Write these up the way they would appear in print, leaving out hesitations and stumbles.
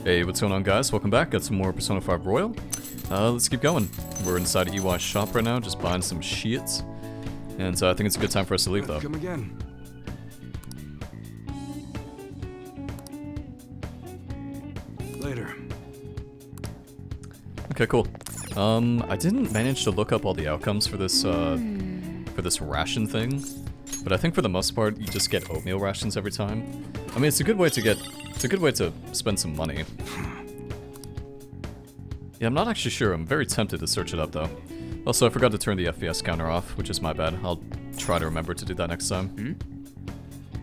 Hey, what's going on, guys? Welcome back. Got some more Persona 5 Royal. Let's keep going. We're inside EY's shop right now, just buying some shits. And I think it's a good time for us to leave, though. Come again. Later. Okay, cool. I didn't manage to look up all the outcomes for this ration thing, but I think for the most part, you just get oatmeal rations every time. I mean, it's a good way to spend some money. Yeah, I'm not actually sure. I'm very tempted to search it up, though. Also, I forgot to turn the FPS counter off, which is my bad. I'll try to remember to do that next time.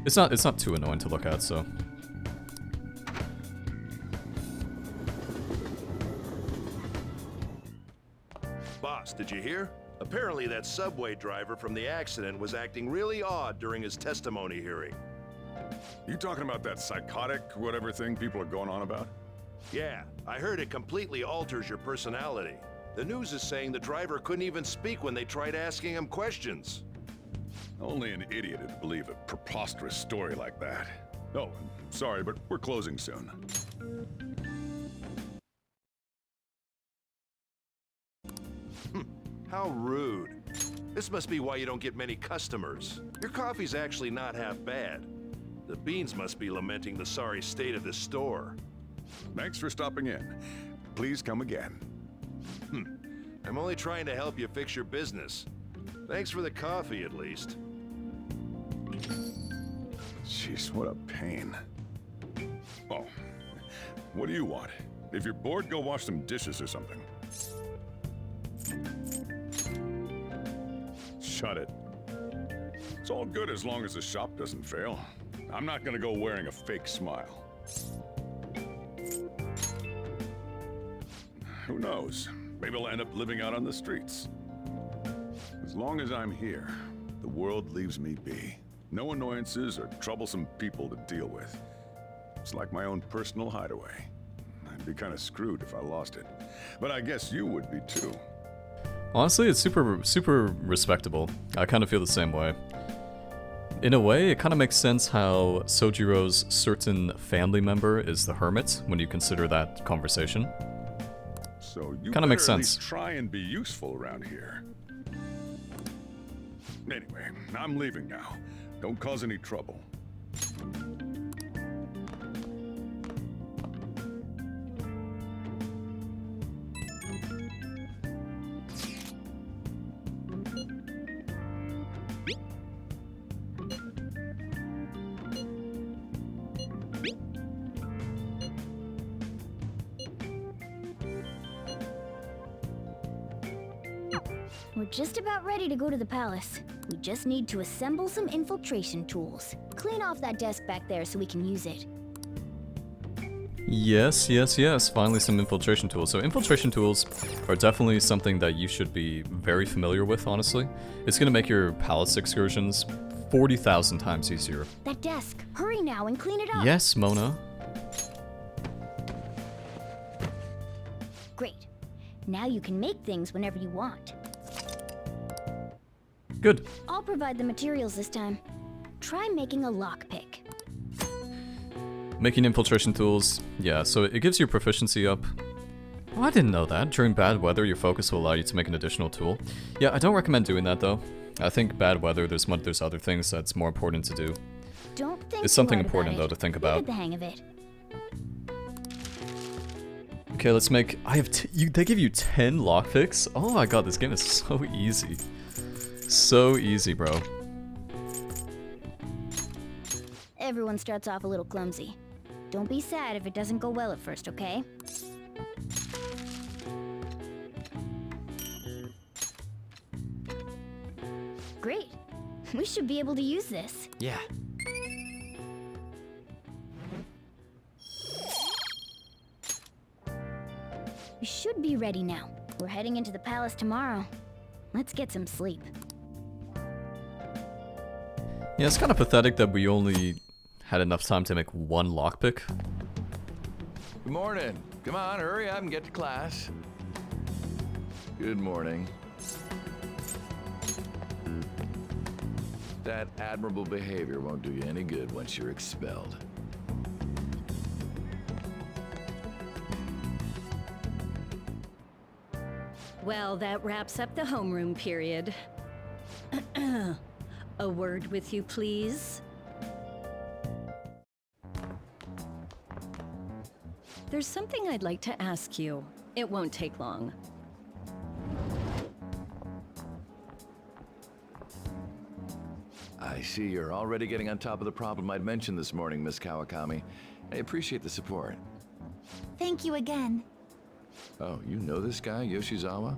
It's not too annoying to look at, so. Boss, did you hear? Apparently that subway driver from the accident was acting really odd during his testimony hearing. You talking about that psychotic whatever thing people are going on about? Yeah, I heard it completely alters your personality. The news is saying the driver couldn't even speak when they tried asking him questions. Only an idiot would believe a preposterous story like that. Oh, sorry, but we're closing soon. How rude. This must be why you don't get many customers. Your coffee's actually not half bad. The beans must be lamenting the sorry state of this store. Thanks for stopping in. Please come again. I'm only trying to help you fix your business. Thanks for the coffee, at least. Jeez, what a pain. Oh, what do you want? If you're bored, go wash some dishes or something. Shut it. It's all good as long as the shop doesn't fail. I'm not gonna go wearing a fake smile. Who knows? Maybe I'll end up living out on the streets. As long as I'm here, the world leaves me be. No annoyances or troublesome people to deal with. It's like my own personal hideaway. I'd be kind of screwed if I lost it. But I guess you would be too. Honestly, it's super respectable. I kind of feel the same way. In a way, it kind of makes sense how Sojiro's certain family member is the hermit when you consider that conversation. So you kind of makes better at sense. least try and be useful around here. Anyway, I'm leaving now. Don't cause any trouble. We're just about ready to go to the palace. We just need to assemble some infiltration tools. Clean off that desk back there so we can use it. Yes. Finally some infiltration tools. So infiltration tools are definitely something that you should be very familiar with, honestly. It's gonna make your palace excursions 40,000 times easier. That desk! Hurry now and clean it up! Yes, Mona. Great. Now you can make things whenever you want. Good. I'll provide the materials this time. Try making a lockpick. Making infiltration tools, yeah, so it gives your proficiency up. Oh, I didn't know that. During bad weather, your focus will allow you to make an additional tool. Yeah, I don't recommend doing that, though. I think bad weather, there's other things that's more important to do. Don't think It's something too hard important, about though, it. to think You'll about. get the hang of it. Okay, let's make... they give you 10 lockpicks? Oh my god, this game is so easy. So easy, bro. Everyone starts off a little clumsy. Don't be sad if it doesn't go well at first, okay? Great. We should be able to use this. Yeah. We should be ready now. We're heading into the palace tomorrow. Let's get some sleep. Yeah, it's kind of pathetic that we only had enough time to make one lockpick. Good morning. Come on, hurry up and get to class. Good morning. That admirable behavior won't do you any good once you're expelled. Well, that wraps up the homeroom period. A word with you, please. There's something I'd like to ask you. It won't take long. I see you're already getting on top of the problem I'd mentioned this morning, Miss Kawakami. I appreciate the support. Thank you again. Oh, you know this guy, Yoshizawa?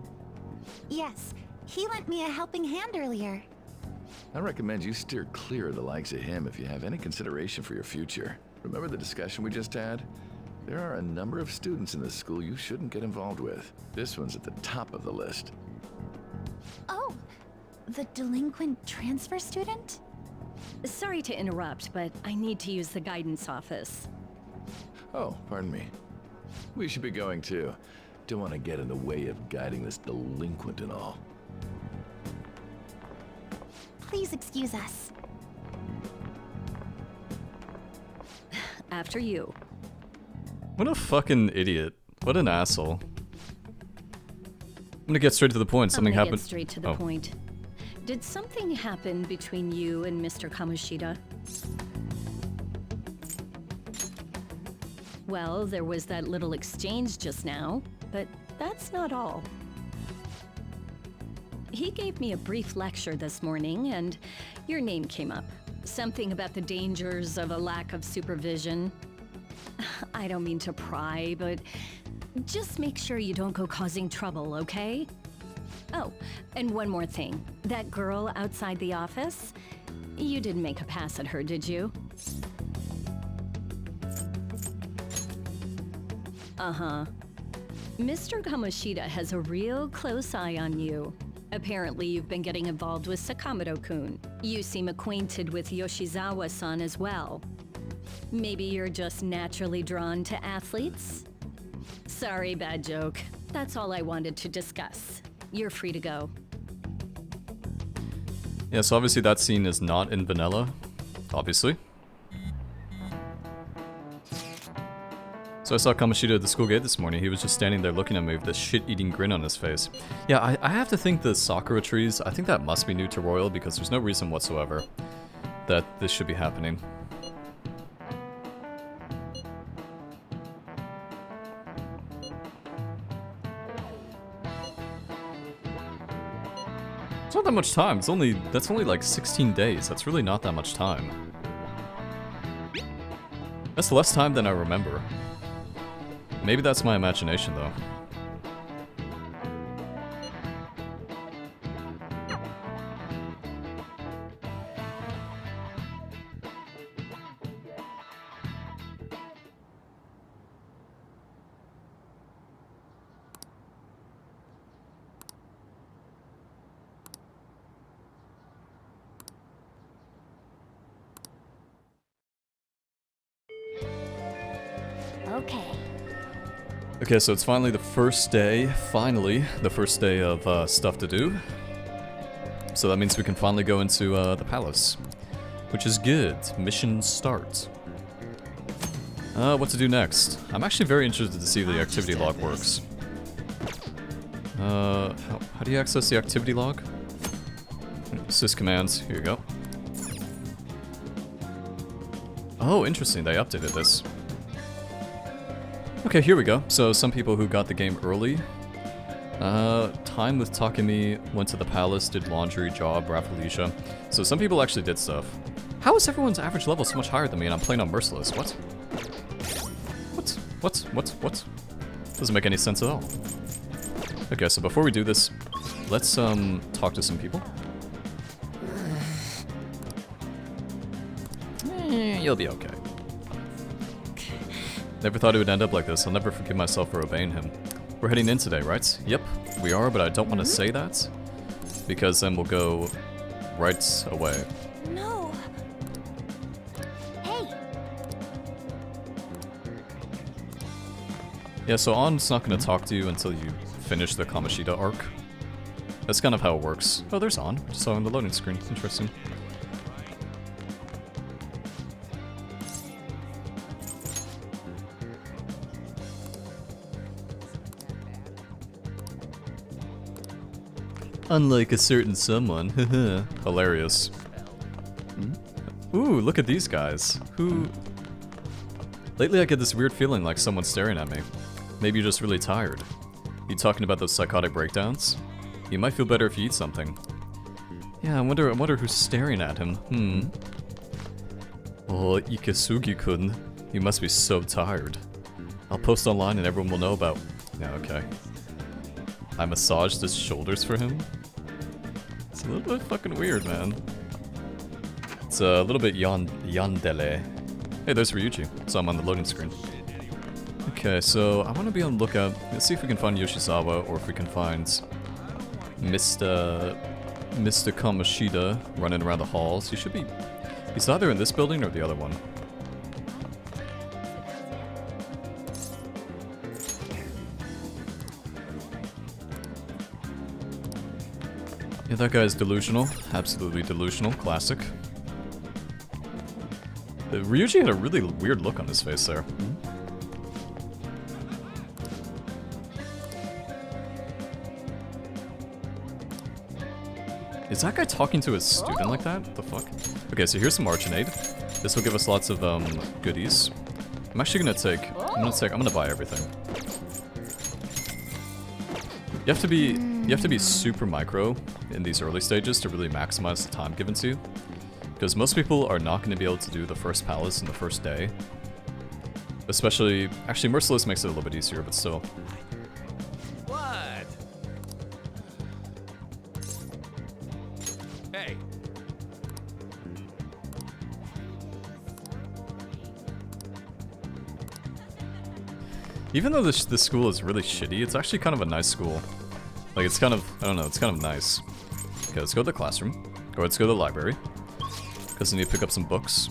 Yes, he lent me a helping hand earlier. I recommend you steer clear of the likes of him if you have any consideration for your future. Remember the discussion we just had? There are a number of students in this school you shouldn't get involved with. This one's at the top of the list. Oh, the delinquent transfer student? Sorry to interrupt, but I need to use the guidance office. Oh, pardon me. We should be going too. Don't want to get in the way of guiding this delinquent and all. Please excuse us. After you. What a fucking idiot. What an asshole. I'm gonna get straight to the point. Something happened. Get straight to the point. Did something happen between you and Mr. Kamoshida? Well, there was that little exchange just now, but that's not all. He gave me a brief lecture this morning, and your name came up. Something about the dangers of a lack of supervision. I don't mean to pry, but just make sure you don't go causing trouble, okay? Oh, and one more thing. That girl outside the office, you didn't make a pass at her, did you? Uh-huh. Mr. Kamoshida has a real close eye on you. Apparently, you've been getting involved with Sakamoto-kun. You seem acquainted with Yoshizawa-san as well. Maybe you're just naturally drawn to athletes? Sorry, bad joke. That's all I wanted to discuss. You're free to go. Yeah, so obviously that scene is not in vanilla. Obviously. So I saw Kamoshida at the school gate this morning. He was just standing there looking at me with this shit-eating grin on his face. Yeah, I have to think the Sakura trees, I think that must be new to Royal because there's no reason whatsoever that this should be happening. It's not that much time. That's only like 16 days. That's really not that much time. That's less time than I remember. Maybe that's my imagination, though. Okay. Okay, so it's finally the first day, the first day of stuff to do. So that means we can finally go into the palace, which is good. Mission start. What to do next? I'm actually very interested to see if the activity log works. How do you access the activity log? Sys commands, here you go. Oh, interesting, they updated this. Okay, here we go. So some people who got the game early. Time with Takemi, went to the palace, did laundry, job, Rafflesia. So some people actually did stuff. How is everyone's average level so much higher than me and I'm playing on Merciless? What? What? Doesn't make any sense at all. Okay, so before we do this, let's talk to some people. You'll be okay. Never thought it would end up like this. I'll never forgive myself for obeying him. We're heading in today, right? Yep, we are, but I don't want to say that. Because then we'll go right away. No. Hey. Yeah, so On's not going to talk to you until you finish the Kamoshida arc. That's kind of how it works. Oh, there's On. Just saw on the loading screen. Interesting. Unlike a certain someone. Hilarious. Ooh, look at these guys. Who... Lately I get this weird feeling like someone's staring at me. Maybe you're just really tired. You talking about those psychotic breakdowns? You might feel better if you eat something. Yeah, I wonder who's staring at him. Oh, Ikasugi-kun. You must be so tired. I'll post online and everyone will know about... Yeah, okay. I massaged his shoulders for him? It's a little bit fucking weird, man. It's a little bit yandere. Hey, there's Ryuji. So I'm on the loading screen. Okay, so I want to be on the lookout. Let's see if we can find Yoshizawa or if we can find Mr. Kamoshida running around the halls. He should be... He's either in this building or the other one. Yeah, that guy's delusional. Absolutely delusional. Classic. Ryuji had a really weird look on his face there. Is that guy talking to his student like that? What the fuck? Okay, so here's some ARSENE. This will give us lots of goodies. I'm actually gonna take. I'm gonna buy everything. You have to be super micro in these early stages to really maximize the time given to you. Because most people are not going to be able to do the first palace in the first day. Especially, actually Merciless makes it a little bit easier, but still. What? Hey. Even though this school is really shitty, it's actually kind of a nice school. Like, it's kind of, I don't know, it's kind of nice. Okay, let's go to the classroom. Or let's go to the library. Because I need to pick up some books.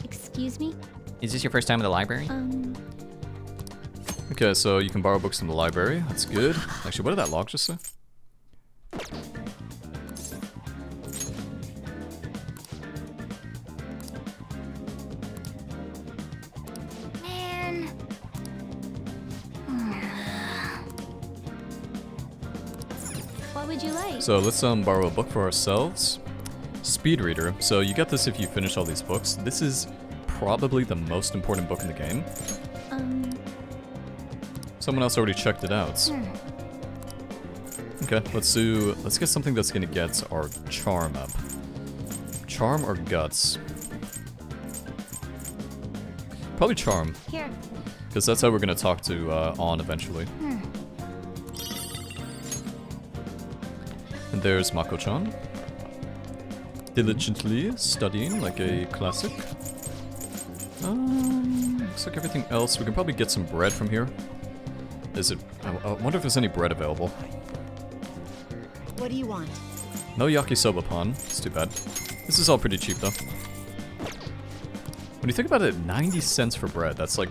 Excuse me? Is this your first time in the library? Okay, so you can borrow books from the library. That's good. Actually, what did that log just say? Man. What would you like? So let's borrow a book for ourselves. Speed reader. So you get this if you finish all these books. This is probably the most important book in the game. Someone else already checked it out. Okay, let's get something that's gonna get our charm up. Charm or guts? Probably charm. Here. Because that's how we're gonna talk to On eventually. And there's Mako-chan. Diligently studying like a classic. Looks like everything else. We can probably get some bread from here. Is it? I wonder if there's any bread available. What do you want? No yakisoba pan. It's too bad. This is all pretty cheap though. When you think about it, 90 cents for bread. That's like,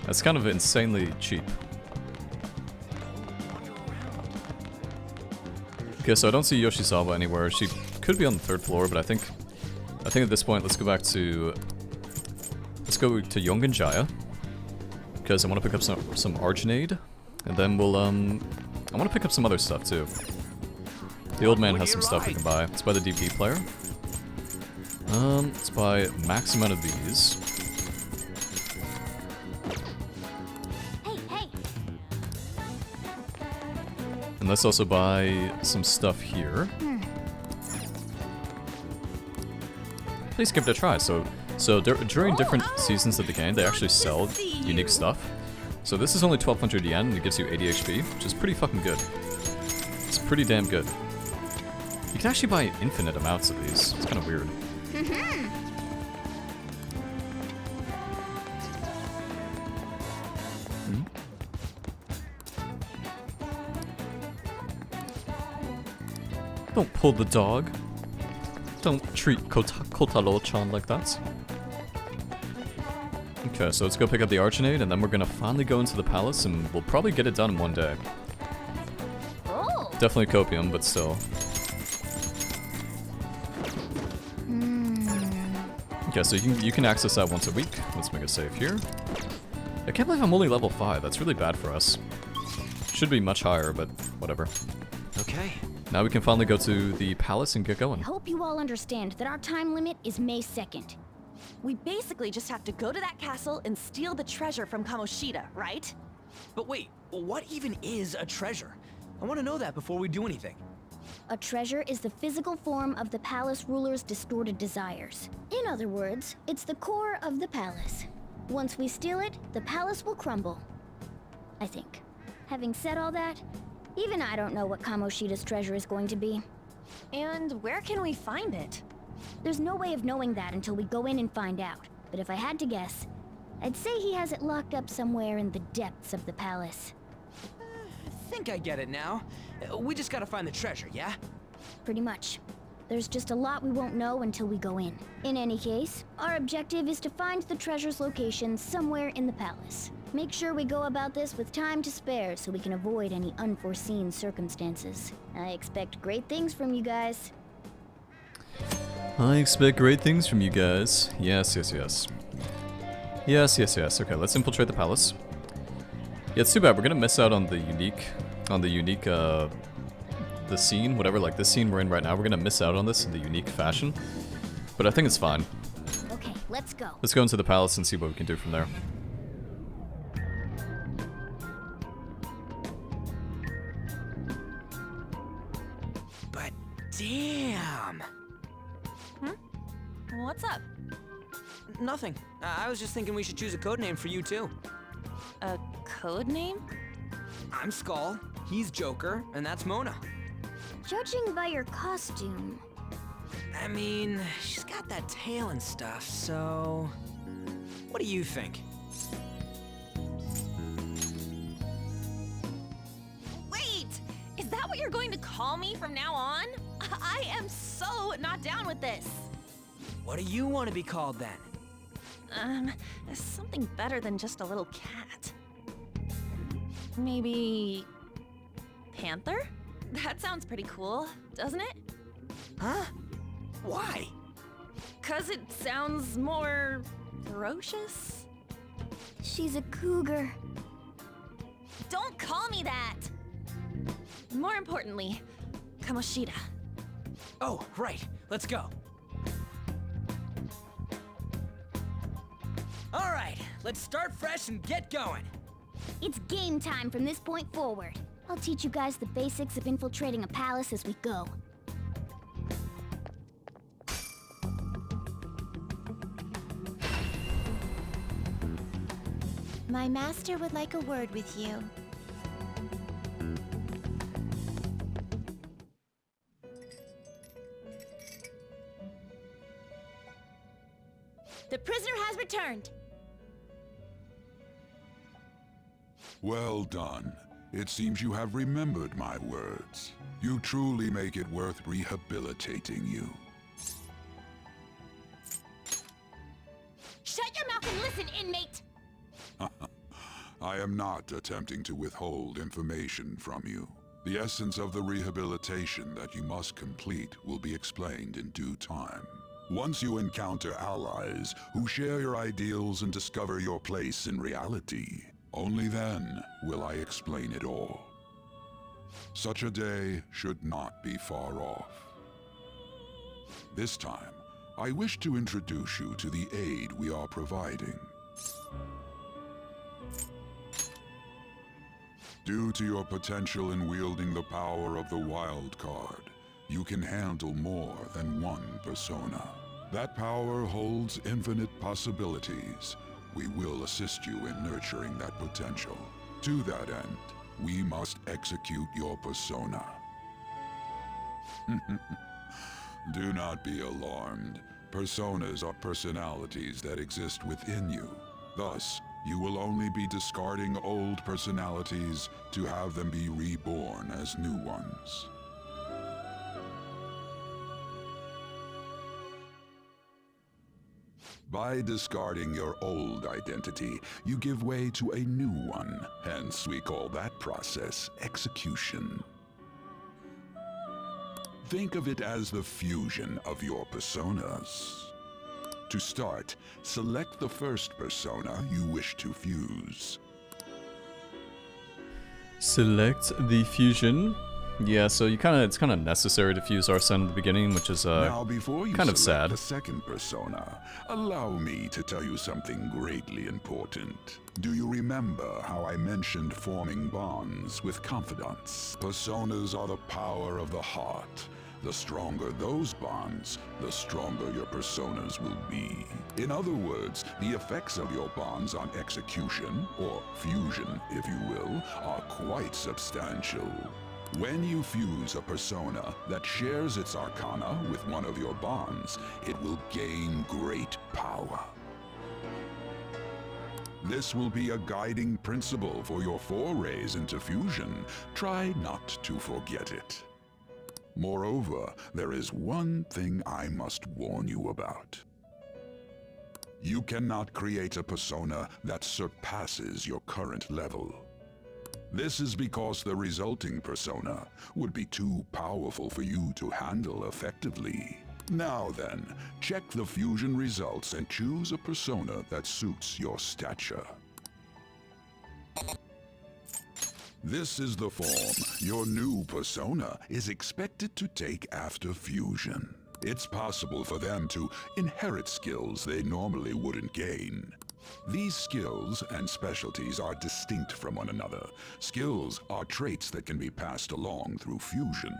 that's kind of insanely cheap. Okay, so I don't see Yoshizawa anywhere. She could be on the 3rd floor, but I think at this point, let's go to Yongenjaya. Because I want to pick up some ARSENE, and then we'll, I want to pick up some other stuff too. The old man has some stuff we can buy. Let's buy the DP player. Let's buy max amount of these. Hey. And let's also buy some stuff here. Please give it a try. So during different seasons of the game, they actually sell unique stuff. So this is only 1200 yen and it gives you 80 HP, which is pretty fucking good. It's pretty damn good. You can actually buy infinite amounts of these. It's kind of weird. Don't pull the dog. Don't treat Kotaro-chan like that. Okay, so let's go pick up the ARSENE, and then we're gonna finally go into the palace, and we'll probably get it done in one day. Oh. Definitely copium, but still. Okay, so you can access that once a week. Let's make a save here. I can't believe I'm only level 5. That's really bad for us. Should be much higher, but whatever. Okay. Now we can finally go to the palace and get I going. hope you all understand that our time limit is May 2nd. We basically just have to go to that castle and steal the treasure from Kamoshida, right? But wait, what even is a treasure? I want to know that before we do anything. A treasure is the physical form of the palace ruler's distorted desires. In other words, it's the core of the palace. Once we steal it, the palace will crumble. I think. Having said all that, even I don't know what Kamoshida's treasure is going to be. And where can we find it? There's no way of knowing that until we go in and find out. But if I had to guess, I'd say he has it locked up somewhere in the depths of the palace. I think I get it now. We just gotta find the treasure, yeah? Pretty much. There's just a lot we won't know until we go in. In any case, our objective is to find the treasure's location somewhere in the palace. Make sure we go about this with time to spare so we can avoid any unforeseen circumstances. I expect great things from you guys. I expect great things from you guys. Yes, yes, yes. Yes, yes, yes. Okay, let's infiltrate the palace. Yeah, it's too bad. We're gonna miss out on the the scene, whatever, like this scene we're in right now. We're gonna miss out on this in the unique fashion. But I think it's fine. Okay, let's go. Let's go into the palace and see what we can do from there. But damn! What's up? Nothing. I was just thinking we should choose a code name for you too. A code name? I'm Skull, he's Joker, and that's Mona. Judging by your costume, I mean, she's got that tail and stuff, so... What do you think? Wait! Is that what you're going to call me from now on? I am so not down with this. What do you want to be called then? Something better than just a little cat. Maybe... Panther? That sounds pretty cool, doesn't it? Huh? Why? 'Cause it sounds more... ferocious? she's a cougar. Don't call me that! More importantly, Kamoshida. Oh, right. Let's go. All right, let's start fresh and get going. It's game time from this point forward. I'll teach you guys the basics of infiltrating a palace as we go. My master would like a word with you. The prisoner has returned. Well done. It seems you have remembered my words. You truly make it worth rehabilitating you. Shut your mouth and listen, inmate! I am not attempting to withhold information from you. The essence of the rehabilitation that you must complete will be explained in due time. Once you encounter allies who share your ideals and discover your place in reality, only then will I explain it all. Such a day should not be far off. This time, I wish to introduce you to the aid we are providing. Due to your potential in wielding the power of the wild card, you can handle more than one persona. That power holds infinite possibilities. We will assist you in nurturing that potential. To that end, we must execute your persona. Do not be alarmed. Personas are personalities that exist within you. Thus, you will only be discarding old personalities to have them be reborn as new ones. By discarding your old identity, you give way to a new one. Hence, we call that process execution. Think of it as the fusion of your personas. To start, select the first persona you wish to fuse. Select the fusion. Yeah, so it's kind of necessary to fuse Arsene at the beginning, which is Now, before you kind of select sad. the second persona, allow me to tell you something greatly important. Do you remember how I mentioned forming bonds with confidants? Personas are the power of the heart. The stronger those bonds, the stronger your personas will be. In other words, the effects of your bonds on execution, or fusion if you will, are quite substantial. When you fuse a persona that shares its arcana with one of your bonds, it will gain great power. This will be a guiding principle for your forays into fusion. Try not to forget it. Moreover, there is one thing I must warn you about. You cannot create a persona that surpasses your current level. This is because the resulting persona would be too powerful for you to handle effectively. Now then, check the fusion results and choose a persona that suits your stature. This is the form your new persona is expected to take after fusion. It's possible for them to inherit skills they normally wouldn't gain. These skills and specialties are distinct from one another. Skills are traits that can be passed along through fusion.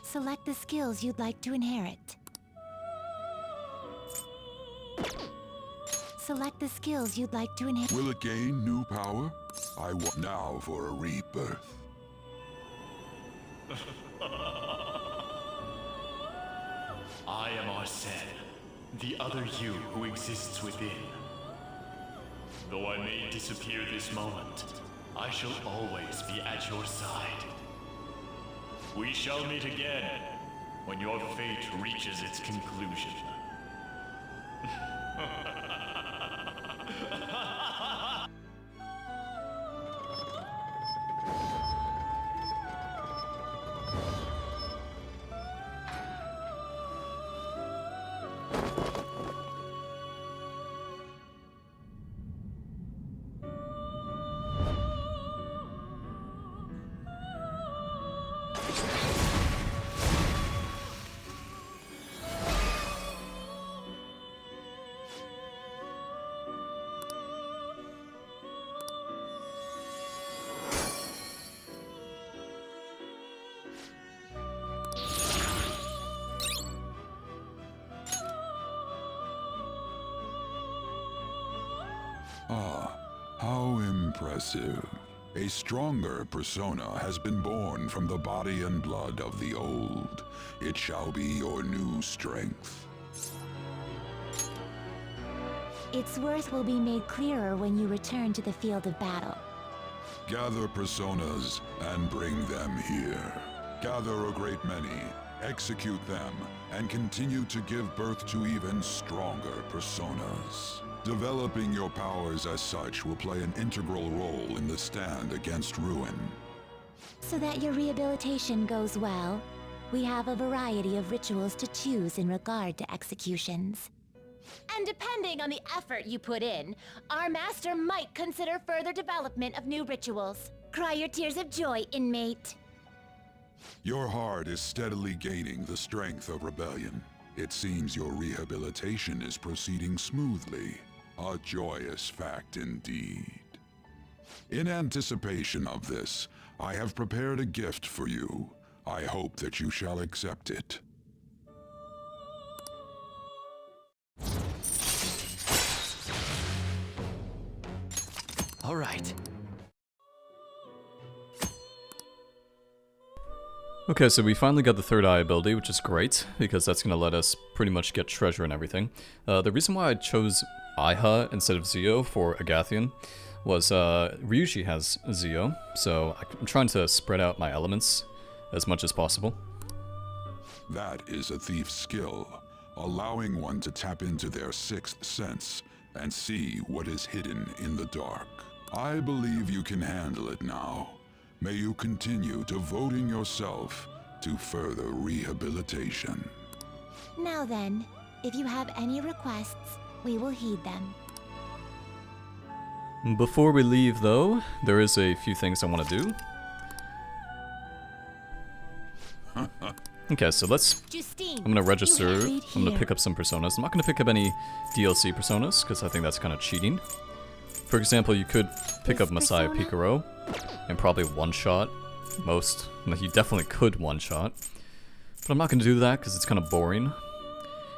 Select the skills you'd like to inherit. Select the skills you'd like to inherit. Will it gain new power? I want now for a rebirth. I am Arsene, the other you who exists within. Though I may disappear this moment, I shall always be at your side. We shall meet again when your fate reaches its conclusion. Ah, how impressive. A stronger persona has been born from the body and blood of the old. It shall be your new strength. Its worth will be made clearer when you return to the field of battle. Gather personas and bring them here. Gather a great many, execute them, and continue to give birth to even stronger personas. Developing your powers as such will play an integral role in the stand against ruin. So that your rehabilitation goes well, we have a variety of rituals to choose in regard to executions. And depending on the effort you put in, our master might consider further development of new rituals. Cry your tears of joy, inmate. Your heart is steadily gaining the strength of rebellion. It seems your rehabilitation is proceeding smoothly. A joyous fact indeed. In anticipation of this, I have prepared a gift for you. I hope that you shall accept it. All right. Okay, so we finally got the third eye ability, which is great, because that's going to let us pretty much get treasure and everything. The reason why I chose Iha instead of Zio for Agathian was Ryuji has Zio, so I'm trying to spread out my elements as much as possible. That is a thief's skill, allowing one to tap into their sixth sense and see what is hidden in the dark. I believe you can handle it now. May you continue devoting yourself to further rehabilitation. Now then, if you have any requests, we will heed them. Before we leave, though, there is a few things I want to do. Okay, so let's... I'm gonna register. I'm gonna pick up some personas. I'm not gonna pick up any DLC personas, because I think that's kind of cheating. For example, you could pick up Messiah Picaro, and probably one-shot most. You definitely could one-shot. But I'm not gonna do that, because it's kind of boring.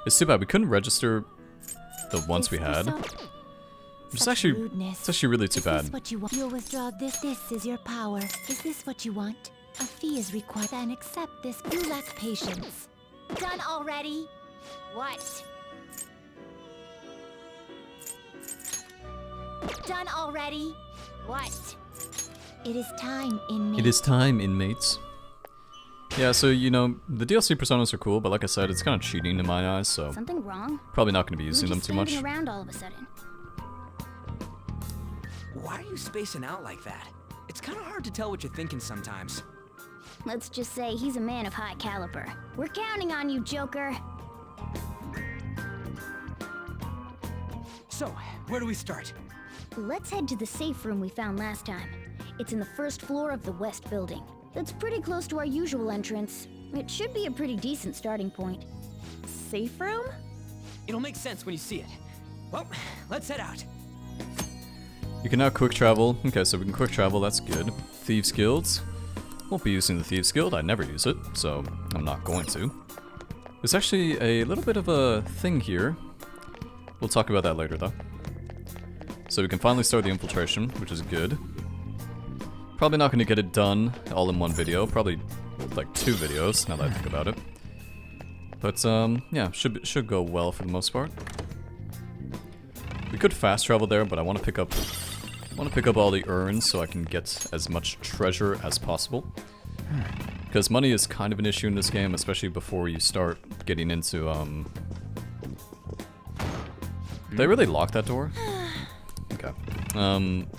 It's too bad. We couldn't register the ones we had. It's actually really too bad. You'll withdraw this. This is your power. Is this what you want? A fee is required. Then accept this. You lack patience. Done already? What? Done already? What? It is time, inmates. It is time, inmates. Yeah, so, you know, the DLC personas are cool, but like I said, it's kind of cheating in my eyes, so... Something wrong? Probably not going to be using them too much. Around all of a sudden. Why are you spacing out like that? It's kind of hard to tell what you're thinking sometimes. Let's just say he's a man of high caliber. We're counting on you, Joker. So, where do we start? Let's head to the safe room we found last time. It's in the first floor of the west building. That's pretty close to our usual entrance. It should be a pretty decent starting point. Safe room? It'll make sense when you see it. Well, let's head out. You can now quick travel. Okay, so we can quick travel, that's good. Thieves Guilds. Won't be using the Thieves Guild, I never use it, so I'm not going to. There's actually a little bit of a thing here. We'll talk about that later though. So we can finally start the infiltration, which is good. Probably not going to get it done all in one video, probably like 2 videos now that I think about it. But yeah, should go well for the most part. We could fast travel there, but I want to pick up all the urns so I can get as much treasure as possible. Because money is kind of an issue in this game, especially before you start getting into Did they really lock that door? Okay.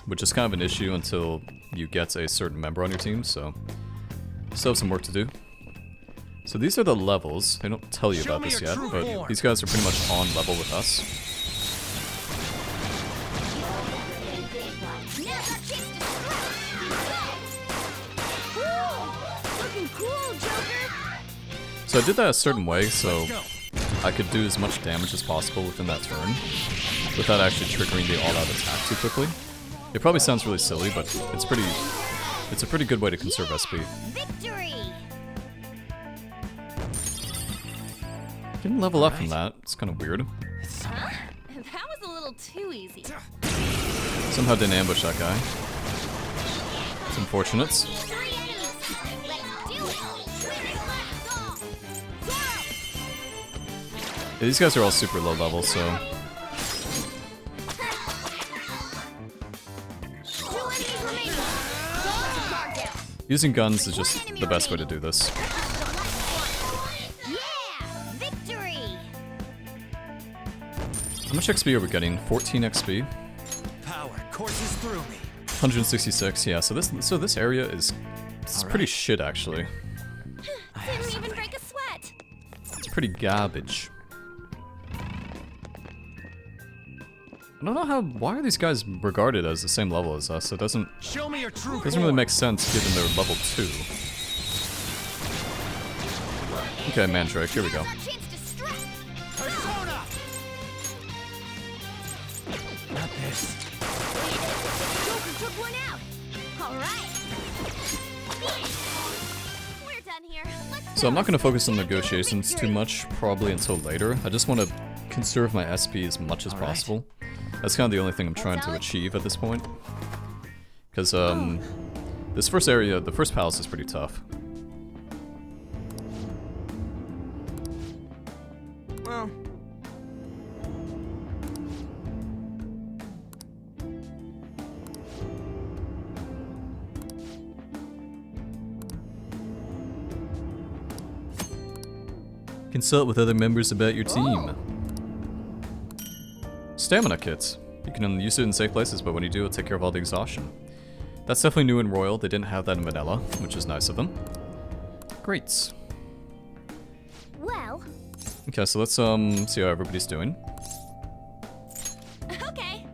Which is kind of an issue until you get a certain member on your team, so still have some work to do. So these are the levels. They don't tell you about this yet, but these guys are pretty much on level with us. So I did that a certain way, so I could do as much damage as possible within that turn, without actually triggering the all-out attack too quickly. It probably sounds really silly, but it's a pretty good way to conserve SP. Victory! Didn't level up from that. It's kind of weird. Huh? That was a little too easy. Somehow didn't ambush that guy. It's unfortunate. Yeah, these guys are all super low level, so... Using guns is just the best way to do this. How much XP are we getting? 14 XP. Power courses through me. 166. Yeah. So this area is pretty shit actually. Didn't even break a sweat. It's pretty garbage. I don't know why are these guys regarded as the same level as us? It doesn't really make sense given they're level 2. Okay, Mandrake, here we go. Not this. Joker took one out. All right. We're done here. So I'm not going to focus on negotiations too much, probably until later. I just want to conserve my SP as much as possible. That's kind of the only thing I'm trying to achieve at this point. Because, this first area, the first palace is pretty tough. Well... Consult with other members about your team. Stamina kits. You can only use it in safe places, but when you do, it'll take care of all the exhaustion. That's definitely new in Royal. They didn't have that in Vanilla, which is nice of them. Great. Well. Okay, so let's see how everybody's doing. Okay.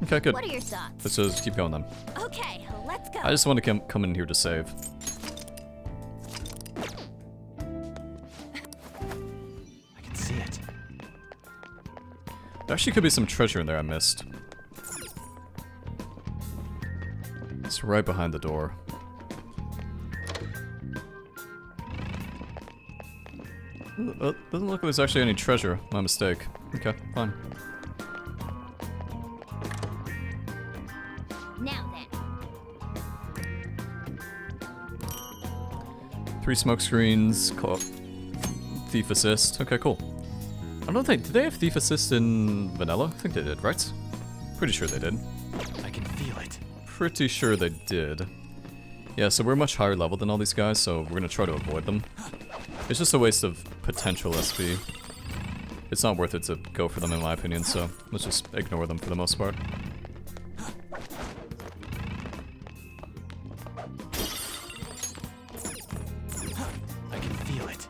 Okay, good. What are your thoughts? Let's just keep going then. Okay, let's go. I just want to come in here to save. actually could be some treasure in there I missed. It's right behind the door. Doesn't look like there's actually any treasure. My mistake. Okay, fine. Now then. 3 smoke screens. Thief assist. Okay, cool. I don't think, did they have thief assist in vanilla? I think they did, right? Pretty sure they did. I can feel it. Pretty sure they did. Yeah, so we're much higher level than all these guys, so we're gonna try to avoid them. It's just a waste of potential SP. It's not worth it to go for them in my opinion, so let's just ignore them for the most part. I can feel it.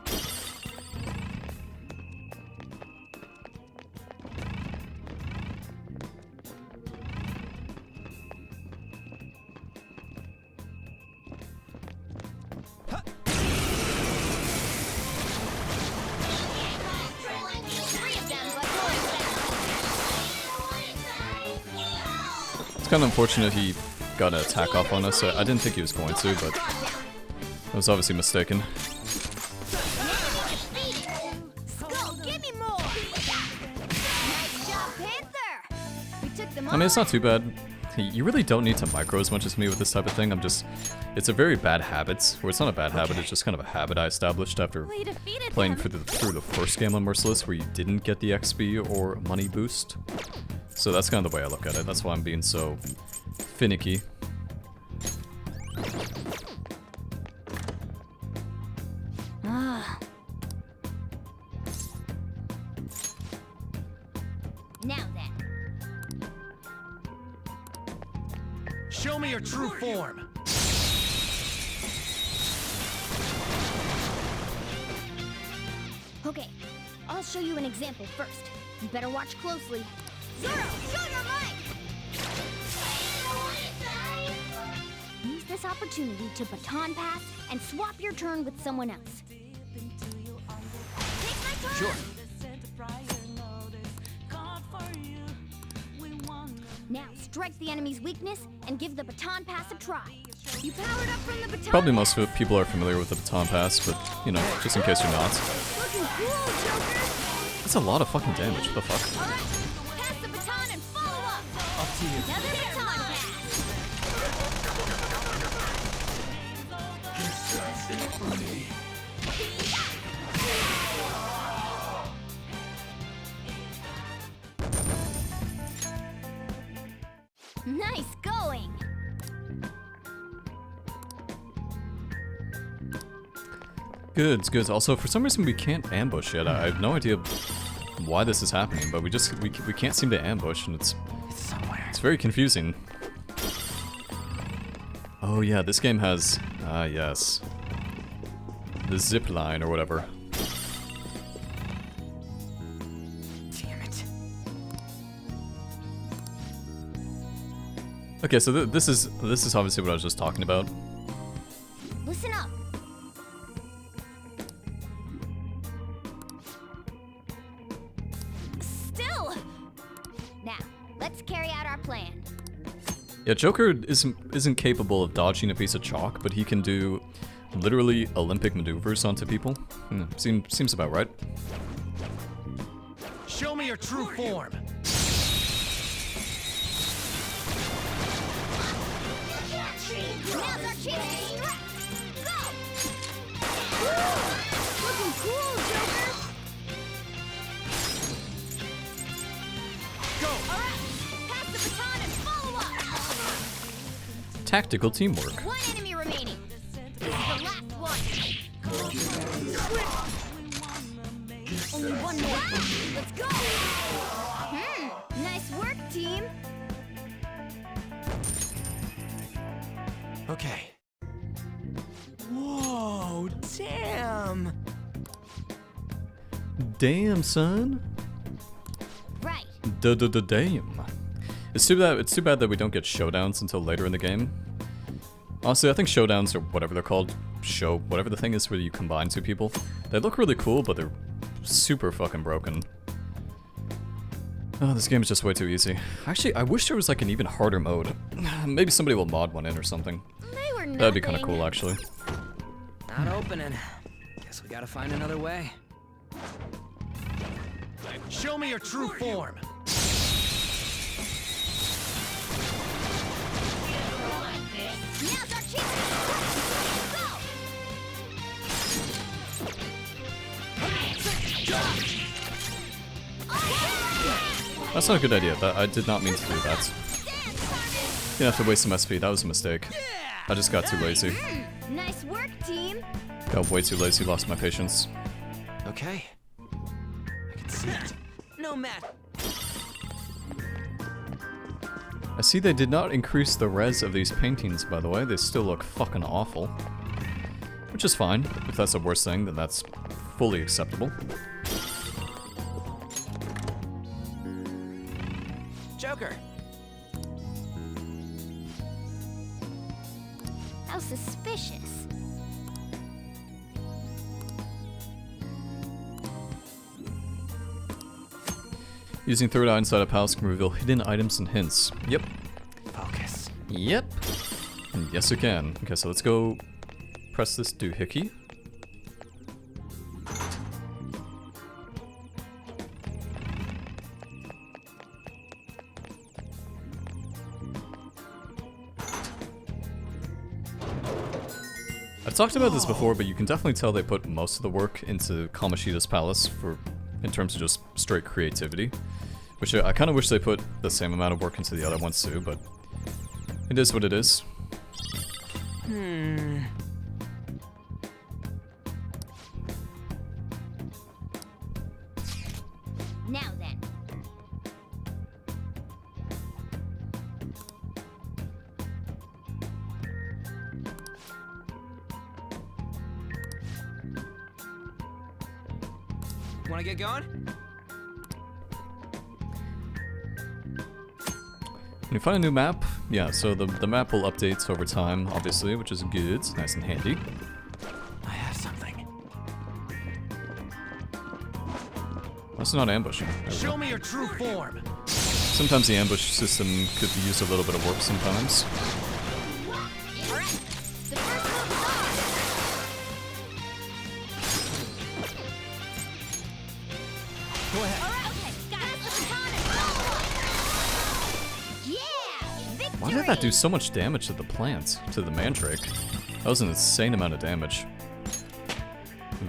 It's kind of unfortunate he got an attack off on us. I didn't think he was going to, but I was obviously mistaken. I mean, it's not too bad. You really don't need to micro as much as me with this type of thing. It's a very bad habit, or it's not a bad habit, it's just kind of a habit I established after playing through the first game on Merciless where you didn't get the XP or money boost. So that's kind of the way I look at it. That's why I'm being so finicky. Ah. Now then. Show me your true form. Okay, I'll show you an example first. You better watch closely. Zoro, show your might! Use this opportunity to baton pass and swap your turn with someone else. Take my turn! Sure. Now strike the enemy's weakness and give the baton pass a try. You powered up from the baton. Probably most of people are familiar with the baton pass, but you know, just in case you're not. Looking cool, Joker! That's a lot of fucking damage. What the fuck? All right, pass the baton and follow up. Up to you. Another baton pass. Nice going. Good, good. Also, for some reason we can't ambush yet. I have no idea why this is happening, but we can't seem to ambush, and it's very confusing. Oh yeah, this game has yes, the zip line or whatever. Damn it. Okay, so this is obviously what I was just talking about. Listen up. Still. Now, let's carry out our plan. Yeah, Joker isn't capable of dodging a piece of chalk, but he can do literally Olympic maneuvers onto people. Seems about right. Show me your true form. Now's our chance to strike. Go! Woo! Looking cool, Joker. Go! All right, pass the baton and follow up. Tactical teamwork. One enemy remaining. This is the last one. Only one more. Let's go. Nice work, team. Okay. Whoa, damn! Damn, son. Right. Damn. It's too bad that we don't get showdowns until later in the game. Honestly, I think showdowns, or whatever they're called, whatever the thing is where you combine two people, they look really cool, but they're super fucking broken. Oh, this game is just way too easy. Actually, I wish there was like an even harder mode. Maybe somebody will mod one in or something. That'd be kind of cool, actually. Not opening. Guess we gotta find another way. Show me your true form. Now's our chance. That's not a good idea. I did not mean to do that. Gonna have to waste some SP. That was a mistake. I just got too lazy. Nice work, team. Got way too lazy. Lost my patience. Okay. I can see it. No match. I see they did not increase the res of these paintings, by the way. They still look fucking awful. Which is fine. If that's the worst thing, then that's fully acceptable. Joker. How suspicious. Using third eye inside a palace can reveal hidden items and hints. Yep. Focus. Yep. And yes, it can. Okay, so let's go press this doohickey. I've talked about this before, but you can definitely tell they put most of the work into Kamoshida's palace in terms of just straight creativity. Which I kind of wish they put the same amount of work into the other ones too, but it is what it is. Now then. Wanna get going? When you find a new map, yeah, so the map will update over time, obviously, which is good, nice and handy. I have something. That's not ambushing. Show me your true form. Sometimes the ambush system could use a little bit of work sometimes. Why did that do so much damage to the plant, to the mandrake? That was an insane amount of damage.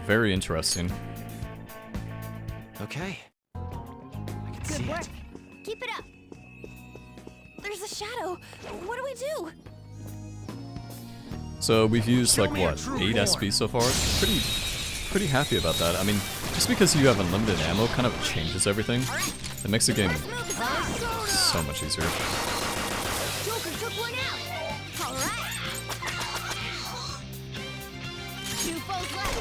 Very interesting. Okay. I can see Good work. it. Keep it up. There's a shadow. What do we do? So we've used like what, 8 SP so far? Pretty happy about that. I mean, just because you have unlimited ammo kind of changes everything. It makes the game so much easier. Joker took one out. All right. Two foes left.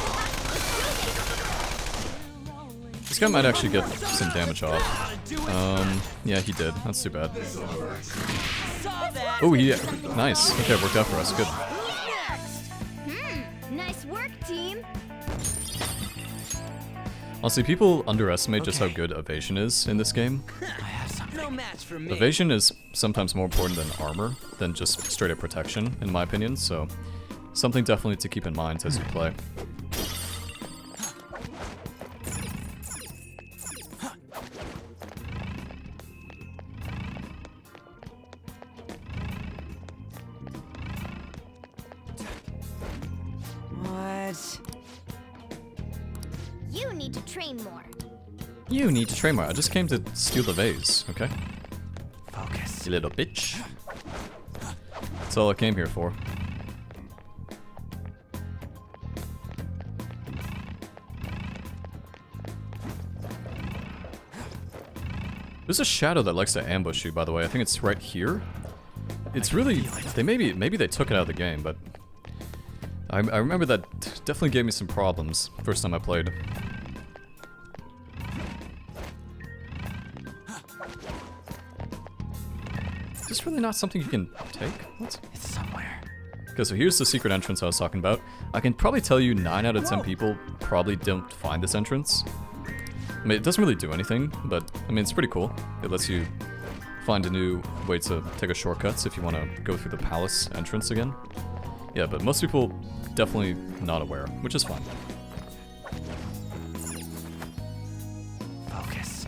This guy might actually get some damage off. Yeah, he did. That's too bad. Oh, nice. Okay, worked out for us. Good. Nice work, team. Honestly, people underestimate just how good evasion is in this game. No match for me. Evasion is sometimes more important than armor, than just straight up protection, in my opinion, so something definitely to keep in mind as you play. What? You need to train more. You need to train more. I just came to steal the vase, okay? Focus. You little bitch. That's all I came here for. There's a shadow that likes to ambush you, by the way. I think it's right here. It's really... Maybe they took it out of the game, but... I remember that definitely gave me some problems first time I played. Is this really not something you can take? What? It's somewhere. Okay, so here's the secret entrance I was talking about. I can probably tell you 9 out of 10 people probably don't find this entrance. I mean, it doesn't really do anything, but I mean, it's pretty cool. It lets you find a new way to take a shortcut if you want to go through the palace entrance again. Yeah, but most people definitely not aware, which is fine. Focus.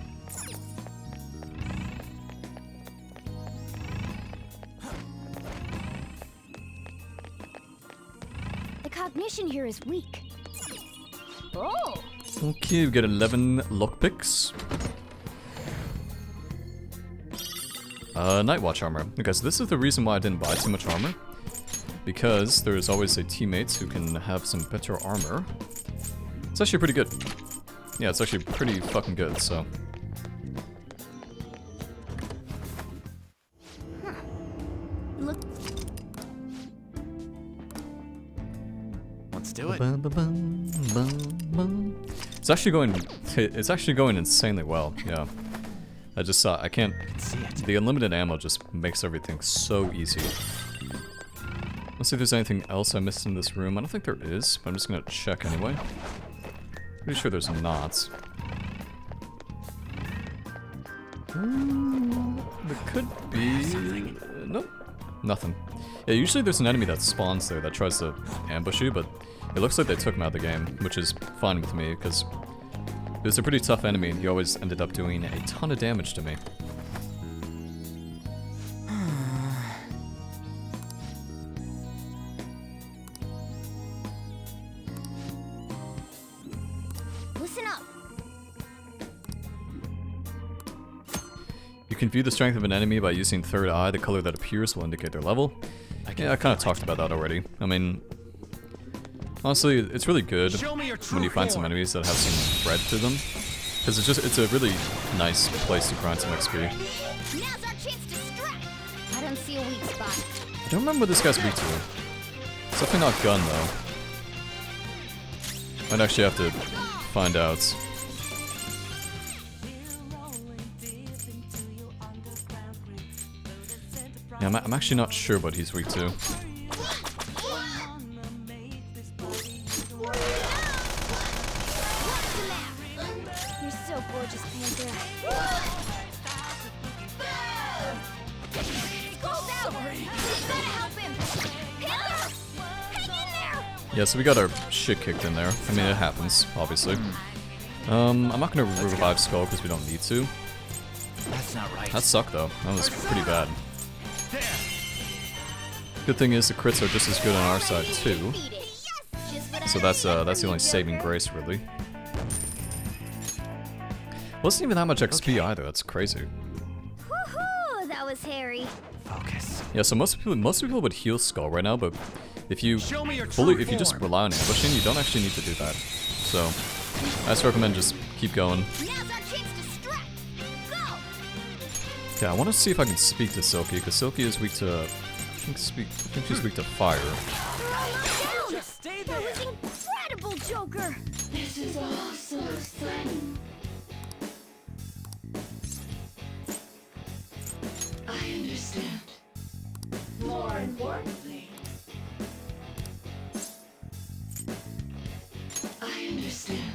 The cognition here is weak. Oh! Okay, we get 11 lockpicks. Night Watch armor. Okay, so this is the reason why I didn't buy too much armor. Because there's always a teammate who can have some better armor. It's actually pretty good. Yeah, it's actually pretty fucking good, so. Look. Let's do it. It's actually going insanely well, yeah. I just saw, I can't, the unlimited ammo just makes everything so easy. Let's see if there's anything else I missed in this room. I don't think there is, but I'm just gonna check anyway. Pretty sure there's not. There could be... nope. Nothing. Yeah, usually there's an enemy that spawns there that tries to ambush you, but it looks like they took him out of the game, which is fine with me, because it was a pretty tough enemy and he always ended up doing a ton of damage to me. Listen up. You can view the strength of an enemy by using third eye. The color that appears will indicate their level. Yeah, I kind of talked about that already. I mean, honestly, it's really good when you find some enemies that have some bread to them. Because it's a really nice place to grind some XP. Now's our chance to strike. I don't see a weak spot. I don't remember what this guy's weak to. It's definitely not gun, though. I'd actually have to find out. Yeah, I'm actually not sure what he's weak to. You're so gorgeous, Panther. Yeah, so we got our shit kicked in there. I mean, it happens, obviously. I'm not gonna revive Skull because we don't need to. That's not right. That sucked though. That was pretty bad. Good thing is the crits are just as good on our side too. So that's the only saving grace, really. Wasn't even that much XP either. That's crazy. Woohoo! That was hairy. Focus. Yeah, so most people would heal Skull right now, but if you Show me your if you just rely on ambushing, you don't actually need to do that. So I just recommend just keep going. Now's our chance to strike. Go! Yeah, I want to see if I can speak to Silky, because Silky is weak to. I think she's weak to fire. Just stay there. That was incredible, Joker. This is all so exciting. I understand. More importantly, I understand.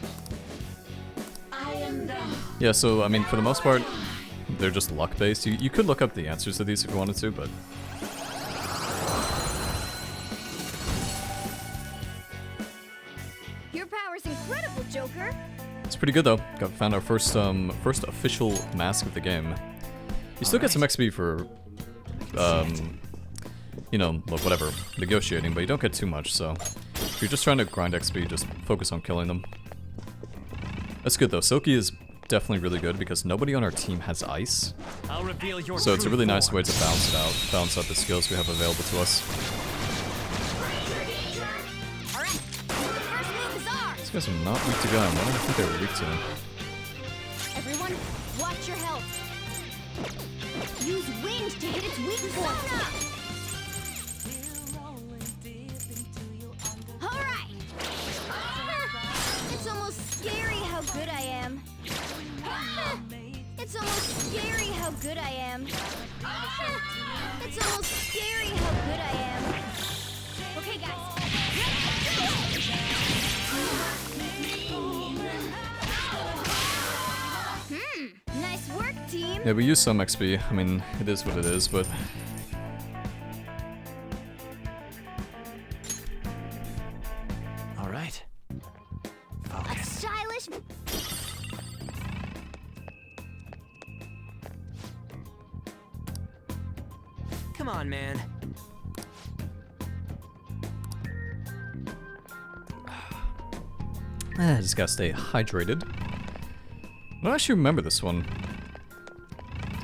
I am now. Yeah, so I mean, for the most part, they're just luck-based. You could look up the answers to these if you wanted to, but Your power's incredible, Joker. it's pretty good though. Found our first official mask of the game. You still get some XP for you know, look, whatever, negotiating, but you don't get too much. So if you're just trying to grind XP, just focus on killing them. That's good though. Silky is definitely really good because nobody on our team has ice. I'll reveal your So it's a true really nice form. way to balance out the skills we have available to us. These guys are not weak to gun. Why do I think they were weak to? Everyone, watch your health. Use wind to hit its weak point. All right. It's almost scary how good I am. It's almost scary how good I am. It's almost scary how good I am. Okay, guys. Yeah, we use some XP. I mean, it is what it is, but... Alright. A stylish... Come on, man. I just gotta stay hydrated. I don't actually remember this one.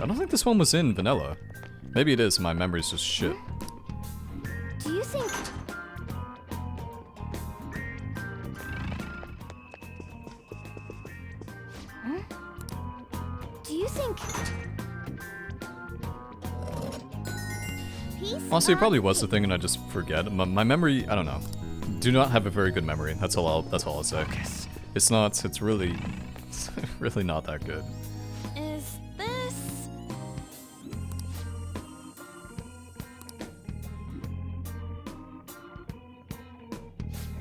I don't think this one was in vanilla. Maybe it is, my memory's just shit. Do you think... Do you think... Honestly, it probably was the thing and I just forget. My memory, I don't know. Do not have a very good memory. That's all I'll say. It's not, it's really not that good. Is this...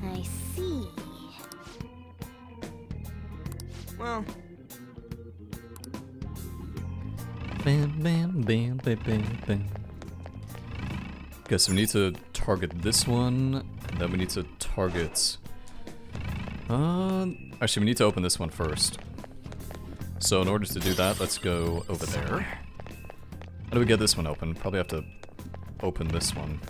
I see. Well... Bam, bam, bam, bam, bam, bam. Okay, so we need to target this one, and then we need to target... actually, we need to open this one first. So in order to do that, let's go over there. How do we get this one open? Probably have to open this one.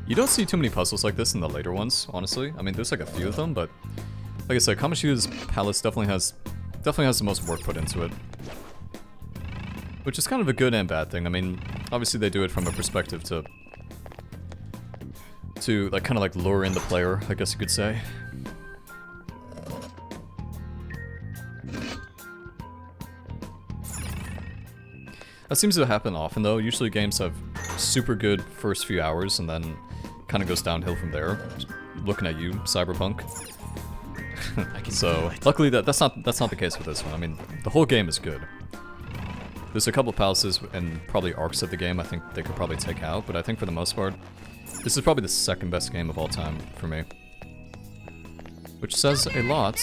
You don't see too many puzzles like this in the later ones, honestly. I mean, there's like a few of them, but... Like I said, Kamoshida's Palace definitely has the most work put into it. Which is kind of a good and bad thing. I mean, obviously they do it from a perspective to like kind of like lure in the player, I guess you could say. That seems to happen often though. Usually games have super good first few hours and then kind of goes downhill from there. Just looking at you, Cyberpunk. So luckily that's not the case with this one. I mean, the whole game is good. There's a couple palaces and probably arcs of the game I think they could probably take out, but I think for the most part, this is probably the second best game of all time for me. Which says a lot.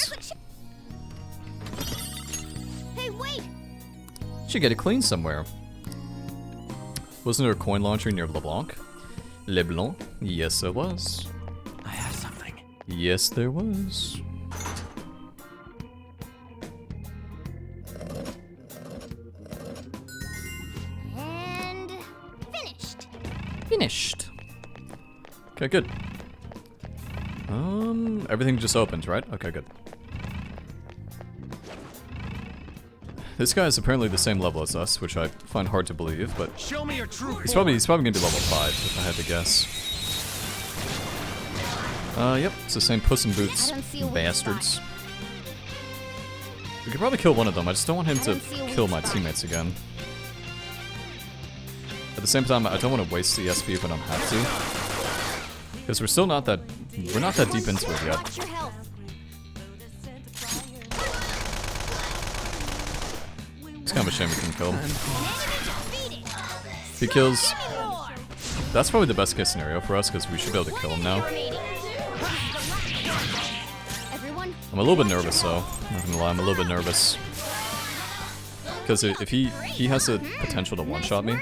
Hey, wait! Should get it clean somewhere. Wasn't there a coin launcher near LeBlanc? LeBlanc? Yes, there was. I have something. Yes, there was. And... finished! Finished. Okay, good. Everything just opens, right? Okay, good. This guy is apparently the same level as us, which I find hard to believe, but Show me your true he's probably gonna be level 5 if I had to guess. Yep, it's the same Puss in Boots bastards. We could probably kill one of them. I just don't want him to kill my teammates again. At the same time, I don't want to waste the SP if I don't have to, because we're not that deep into it yet. It's kind of a shame we couldn't kill him. If he kills, that's probably the best case scenario for us, because we should be able to kill him now. I'm a little bit nervous though, not gonna lie, I'm a little bit nervous. Because if he has the potential to one-shot me,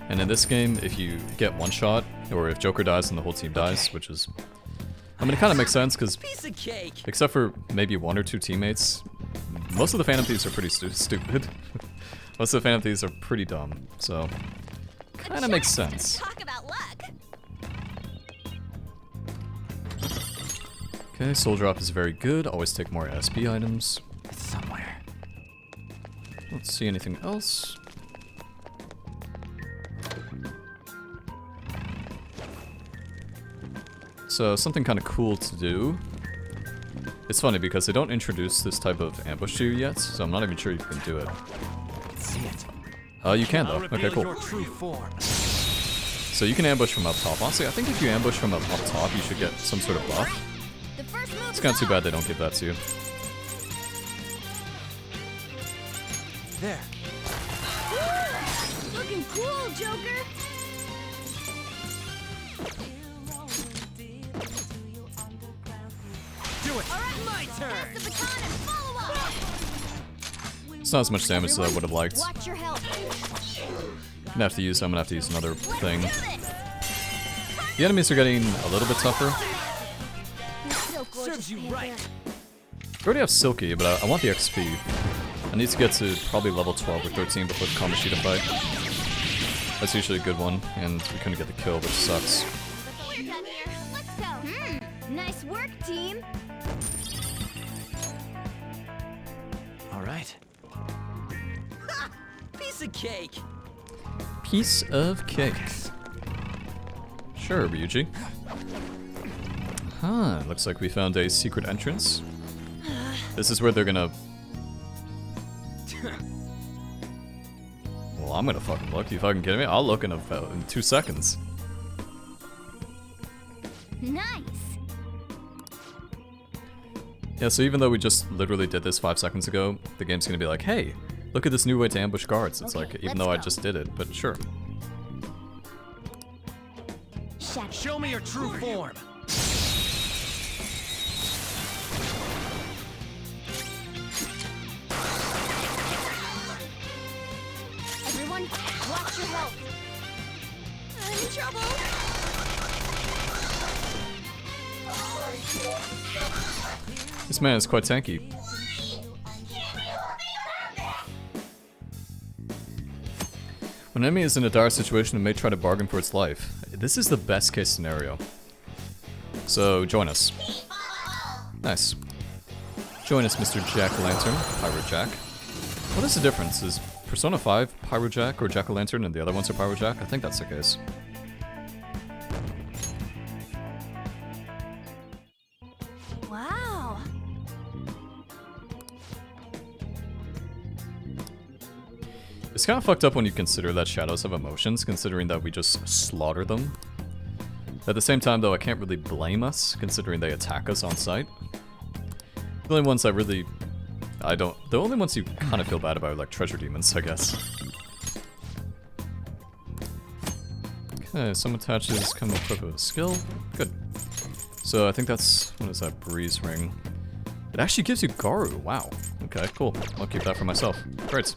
and in this game, if you get one shot, or if Joker dies and the whole team dies, which is... I mean, it kind of makes sense, because except for maybe 1 or 2 teammates, most of the Phantom Thieves are pretty stupid. Most of the Phantom Thieves are pretty dumb, so... Kind of makes sense. Talk about luck. Okay, Soul Drop is very good. Always take more SP items. It's somewhere. Let's see anything else. So, something kind of cool to do. It's funny because they don't introduce this type of ambush to you yet, so I'm not even sure you can do it. See it. You can though. Okay, cool. Your true form. So you can ambush from up top. Honestly, I think if you ambush from up top, you should get some sort of buff. It's kind of too bad they don't give that to you. There. Looking cool, Joker! Do it. All right, my turn. Pass the baton and follow up. It's not as much damage as I would have liked. Watch your health. I'm gonna have to use another thing. The enemies are getting a little bit tougher. Serves you right. I already have Silky, but I want the XP. I need to get to probably level 12 or 13 before the Kamashita fight. That's usually a good one, and we couldn't get the kill, which sucks. We're done here. Let's go. Nice work, team. All right. Ha! Piece of cake. Piece of cake. Sure, Ryuji. Huh, looks like we found a secret entrance. This is where they're gonna... Well, I'm gonna fucking look. You fucking kidding me? I'll look in 2 seconds. Nice. Yeah, so even though we just literally did this 5 seconds ago, the game's gonna be like, hey, look at this new way to ambush guards. It's Okay, like, even let's though I go. just did it, but sure. Show me your true form. Everyone, watch your health. I'm in trouble. This man is quite tanky. When an enemy is in a dire situation, it may try to bargain for its life. This is the best case scenario. So, join us. Nice. Join us, Mr. Jack-o'-lantern, Pyro Jack. What is the difference? Is Persona 5 Pyro Jack or Jack-o'-lantern and the other ones are Pyro Jack? I think that's the case. Wow. It's kind of fucked up when you consider that shadows have emotions, considering that we just slaughter them. At the same time, though, I can't really blame us, considering they attack us on sight. The only ones I really... The only ones you kind of feel bad about are, like, treasure demons, I guess. Okay, some attaches come equipped with a skill. Good. So I think that's... What is that? Breeze ring. It actually gives you Garu. Wow. Okay, cool. I'll keep that for myself. Great.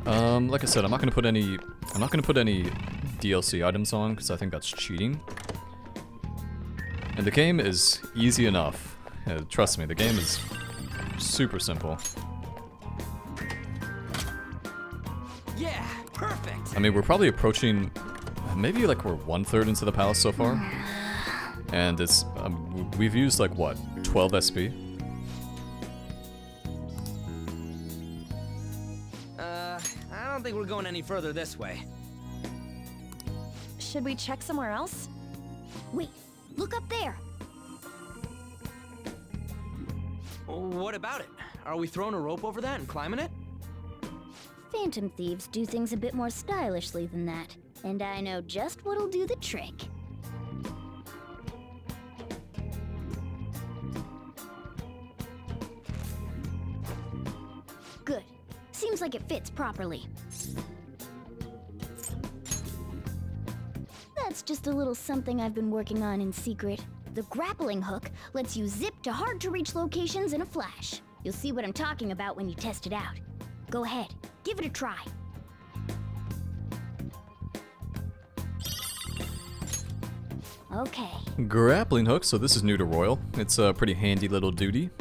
Like I said, I'm not gonna put any DLC items on because I think that's cheating. And the game is easy enough. Trust me, the game is super simple. Yeah, perfect. I mean, we're probably approaching, maybe like we're 1/3 into the palace so far, and it's we've used like what, 12 SP. I don't think we're going any further this way. Should we check somewhere else? Wait, look up there. What about it? Are we throwing a rope over that and climbing it? Phantom thieves do things a bit more stylishly than that, and I know just what'll do the trick. Good. Seems like it fits properly. That's just a little something I've been working on in secret. The grappling hook lets you zip to hard-to-reach locations in a flash. You'll see what I'm talking about when you test it out. Go ahead, give it a try. Okay. Grappling hook, so this is new to Royal. It's a pretty handy little doodad.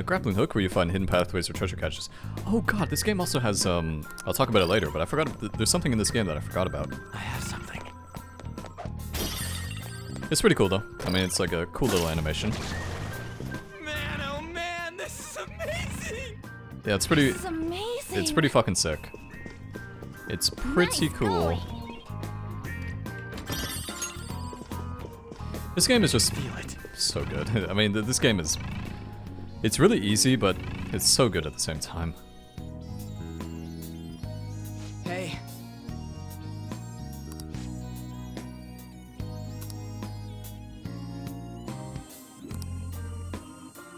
Grappling hook where you find hidden pathways or treasure caches. Oh god, this game also has, I'll talk about it later, but I forgot, there's something in this game that I forgot about. I have something. It's pretty cool though. I mean, it's like a cool little animation. Man, oh man, this is amazing! Yeah, it's pretty... This is amazing. It's pretty fucking sick. It's pretty Nice cool. going. This game is just so good. I mean, this game is... It's really easy, but it's so good at the same time. Hey.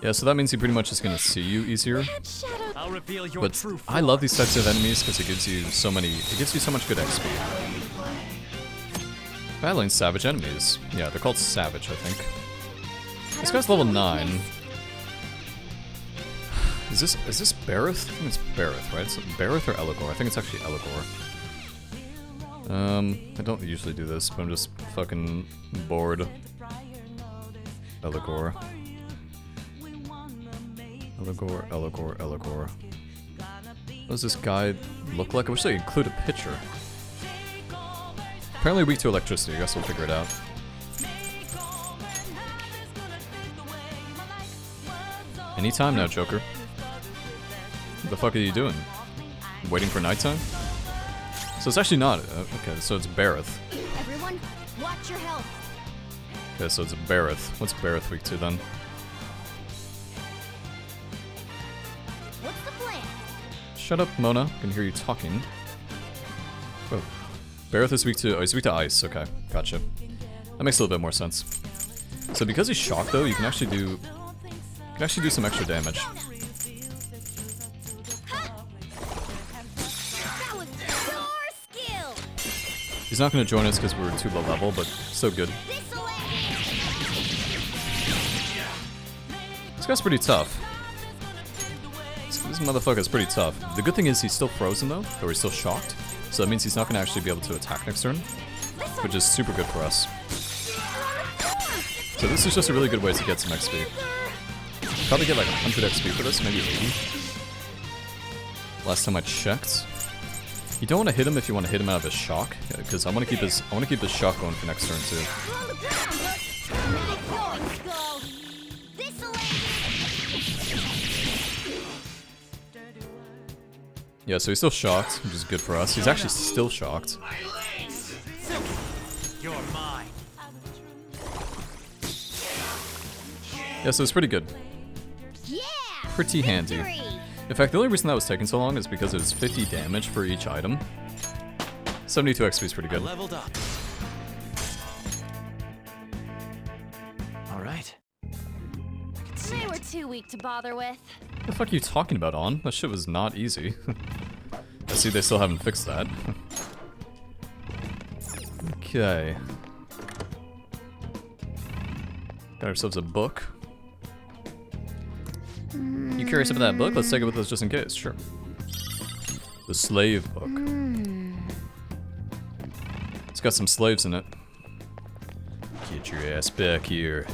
Yeah, so that means he pretty much is gonna see you easier. I'll reveal your But true I love these types of enemies because it gives you so much good XP. Battling savage enemies. Yeah, they're called savage, I think. This guy's level 9. Is this Bareth? I think it's Bareth, right? So Bareth or Eligor? I think it's actually Eligor. I don't usually do this, but I'm just fucking bored. Eligor. Eligor. What does this guy look like? I wish they include a picture. Apparently weak to electricity, I guess we'll figure it out. Anytime now, Joker. What the fuck are you doing? Waiting for nighttime? So it's actually not. Okay, so it's Bareth. Everyone, watch your health. Okay, so it's Bareth. What's Bareth weak to then? What's the plan? Shut up, Mona. I can hear you talking. Oh. Bareth is weak to... Oh, he's weak to ice. Okay, gotcha. That makes a little bit more sense. So because he's shocked, though, you can actually do... some extra damage. He's not going to join us because we're too low level, but so good. This guy's pretty tough. This motherfucker's pretty tough. The good thing is he's still frozen though, or he's still shocked. So that means he's not going to actually be able to attack next turn, which is super good for us. So this is just a really good way to get some XP. Probably get like 100 XP for this, maybe 80. Last time I checked. You don't want to hit him if you want to hit him out of his shock, because I want to keep his shock going for next turn too. Yeah, so he's still shocked, which is good for us. He's actually still shocked. You're mine. Yeah, so it's pretty good. Pretty handy. In fact, the only reason that was taking so long is because it was 50 damage for each item. 72 XP is pretty good. Leveled up. All right. They were too weak to bother with. What the fuck are you talking about, On? That shit was not easy. I see they still haven't fixed that. Okay. Got ourselves a book. You curious about that book? Let's take it with us just in case, sure. The slave book. It's got some slaves in it. Get your ass back here.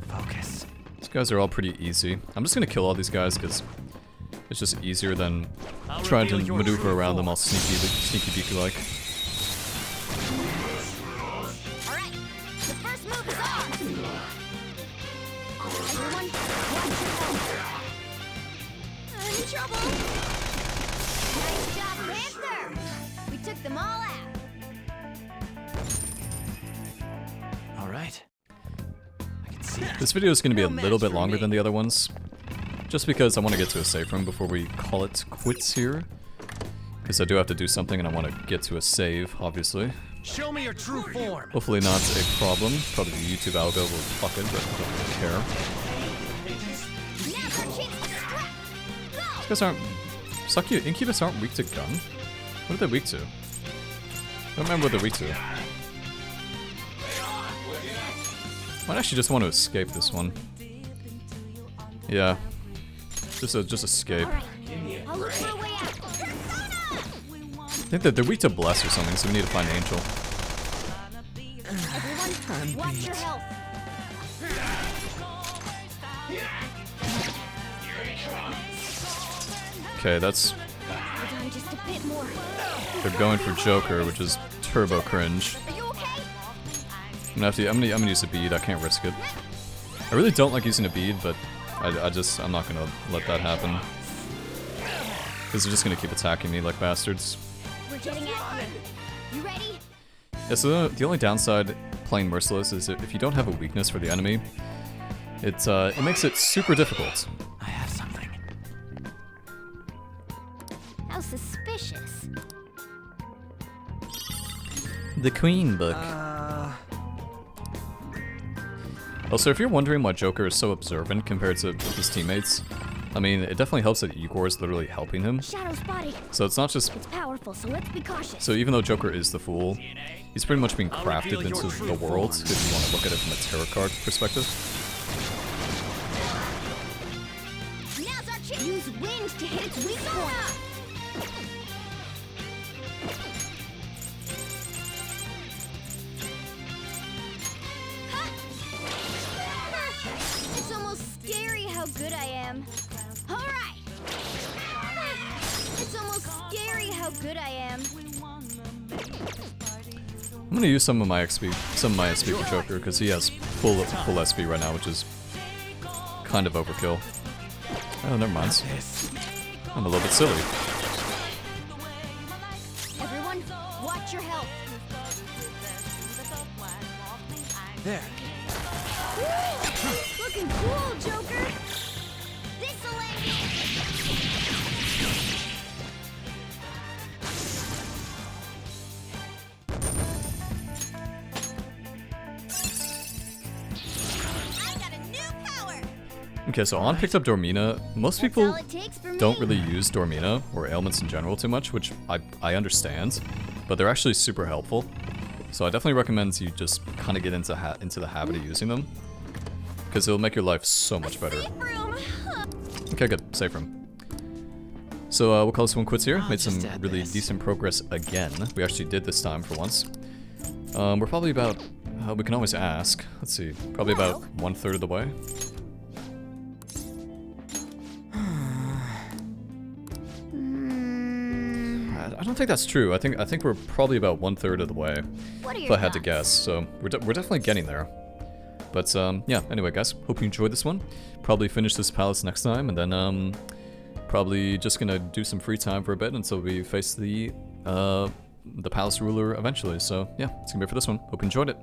Focus. These guys are all pretty easy. I'm just gonna kill all these guys because it's just easier than trying to maneuver around them all sneaky beaky like. Alright, the first move is on! Everyone, watch your health. I'm in trouble! Nice job, Panther! We took them all out! All right. This video is going to be a little bit longer than the other ones, just because I want to get to a save room before we call it quits here. Because I do have to do something and I want to get to a save, obviously. Show me your true form. Hopefully not a problem. Probably the YouTube algo will fuck it, but I don't really care. These guys aren't... Sucky Incubus aren't weak to gun? What are they weak to? I don't remember what they're weak to. Might actually just want to escape this one. Yeah. Just escape. I think that they're weak to Bless or something, so we need to find Angel. Everyone, watch your health. Okay, that's... Hold on just a bit more. They're going for Joker, which is turbo cringe. Are you okay? I'm gonna use a bead, I can't risk it. I really don't like using a bead, but I'm not gonna let that happen. Because they're just gonna keep attacking me like bastards. We're getting at you. You ready? Yeah, so the only downside playing Merciless is that if you don't have a weakness for the enemy, it makes it super difficult. I have something. How suspicious. The Queen book. Also, if you're wondering why Joker is so observant compared to his teammates, I mean, it definitely helps that Igor is literally helping him. Shadow's body. So it's not just... It's powerful, so let's be cautious. So even though Joker is the fool, he's pretty much being crafted into the world, if you want to look at it from a tarot card perspective. Now how good I am. I'm gonna use some of my XP for Joker, because he has full SP right now, which is kind of overkill. Oh, never mind. I'm a little bit silly. Everyone, watch your health. There. Looking cool, Joker. This'll end you. Okay, so On picked up Dormina. Most people don't really use Dormina or ailments in general too much, which I understand, but they're actually super helpful. So I definitely recommend you just kind of get into the habit of using them, because it'll make your life so much better. Okay, good. Safe room. So we'll call this one quits here. Made some really decent progress again. We actually did this time for once. We're probably about... we can always ask. Let's see. Probably about 1/3 of the way. I don't think that's true. I think we're probably about 1/3 of the way, if I had to guess. So we're definitely getting there. But yeah. Anyway, guys, hope you enjoyed this one. Probably finish this palace next time, and then probably just gonna do some free time for a bit until we face the palace ruler eventually. So yeah, it's gonna be it for this one. Hope you enjoyed it.